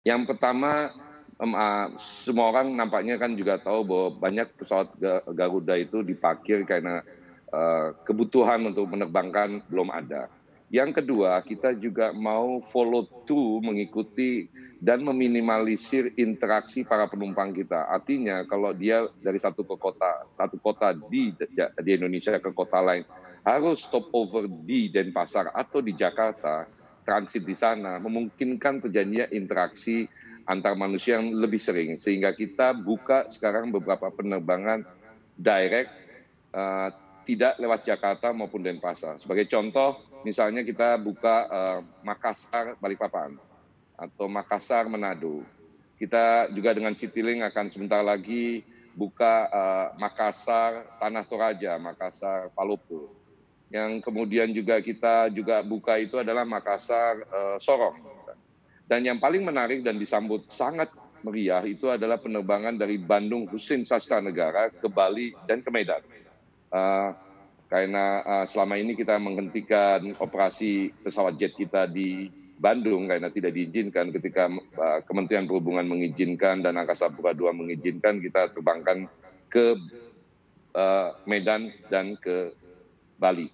Yang pertama, semua orang nampaknya kan juga tahu bahwa banyak pesawat Garuda itu diparkir karena, kebutuhan untuk menerbangkan belum ada. Yang kedua, kita juga mau follow through mengikuti dan meminimalisir interaksi para penumpang kita. Artinya kalau dia dari satu kota di Indonesia ke kota lain, harus stop over di Denpasar atau di Jakarta, transit di sana, memungkinkan terjadinya interaksi antar manusia yang lebih sering. Sehingga kita buka sekarang beberapa penerbangan direct, eee, tidak lewat Jakarta maupun Denpasar. Sebagai contoh, misalnya kita buka, Makassar Balikpapan atau Makassar Manado. Kita juga dengan Citylink akan sebentar lagi buka, Makassar Tanah Toraja, Makassar Palopo. Yang kemudian juga kita juga buka itu adalah Makassar, Sorong. Dan yang paling menarik dan disambut sangat meriah itu adalah penerbangan dari Bandung Husein Sastranegara ke Bali dan ke Medan. Eee, karena, selama ini kita menghentikan operasi pesawat jet kita di Bandung karena tidak diizinkan ketika, Kementerian Perhubungan mengizinkan dan Angkasa Pura II mengizinkan, kita terbangkan ke, Medan dan ke Bali.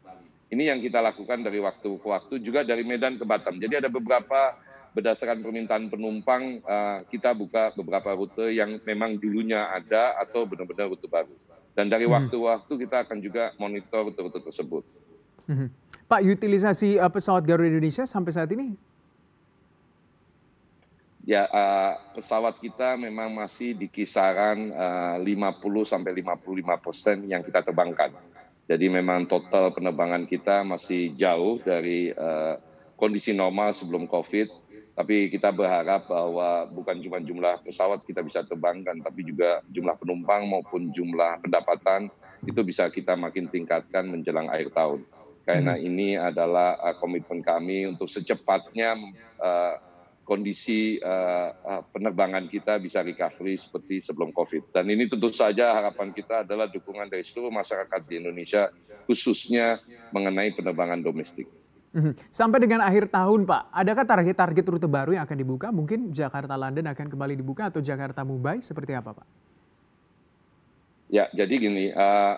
Ini yang kita lakukan dari waktu ke waktu, juga dari Medan ke Batam. Jadi ada beberapa berdasarkan permintaan penumpang, kita buka beberapa rute yang memang dulunya ada atau benar-benar rute baru. Dan dari Mhm, waktu ke waktu kita akan juga monitor rute-rute tersebut. mhm. Pak, utilisasi, pesawat Garuda Indonesia sampai saat ini. Ya, pesawat kita memang masih di kisaran, 50 sampai 55% yang kita terbangkan. Jadi memang total penerbangan kita masih jauh dari, kondisi normal sebelum Covid, tapi kita berharap bahwa bukan cuma jumlah pesawat kita bisa terbangkan, tapi juga jumlah penumpang maupun jumlah pendapatan itu bisa kita makin tingkatkan menjelang akhir tahun. Karena Mhm. ini adalah, komitmen kami untuk secepatnya, eee, kondisi, penerbangan kita bisa recovery seperti sebelum Covid. Dan ini tentu saja harapan kita adalah dukungan dari seluruh masyarakat di Indonesia, khususnya mengenai penerbangan domestik. Mhm. Sampai dengan akhir tahun, Pak, adakah target-target rute baru yang akan dibuka? Mungkin Jakarta London akan kembali dibuka atau Jakarta Mumbai, seperti apa, Pak? Ya, jadi gini,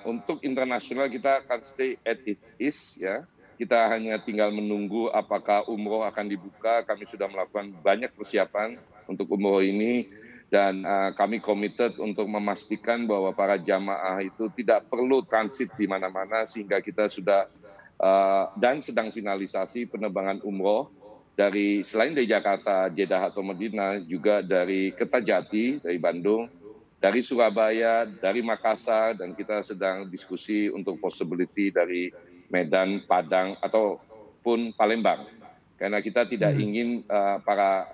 untuk internasional kita akan stay at it is ya. Kita hanya tinggal menunggu apakah umroh akan dibuka, kami sudah melakukan banyak persiapan untuk umroh ini dan, kami committed untuk memastikan bahwa para jamaah itu tidak perlu transit di mana-mana sehingga kita sudah, dan sedang finalisasi penerbangan umroh dari selain dari Jakarta, Jeddah atau Madinah, juga dari Kertajati, dari Bandung, dari Surabaya, dari Makassar, dan kita sedang diskusi untuk possibility dari Medan, Padang, ataupun Palembang. Karena kita tidak Mhm, ingin para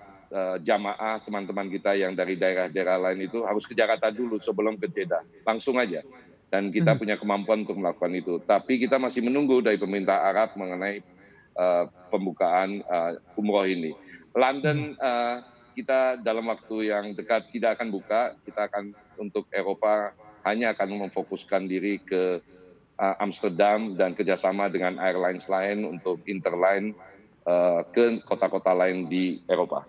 jamaah teman-teman kita yang dari daerah-daerah lain itu harus ke Jakarta dulu sebelum ke Jeddah, langsung aja. Dan kita mhm, punya kemampuan untuk melakukan itu. Tapi kita masih menunggu dari pemerintah Arab mengenai pembukaan umroh ini. mhm. London kita dalam waktu yang dekat tidak akan buka, kita akan untuk Eropa hanya akan memfokuskan diri ke Amsterdam dan kerjasama dengan airlines lain untuk interline ke kota-kota lain di Eropa.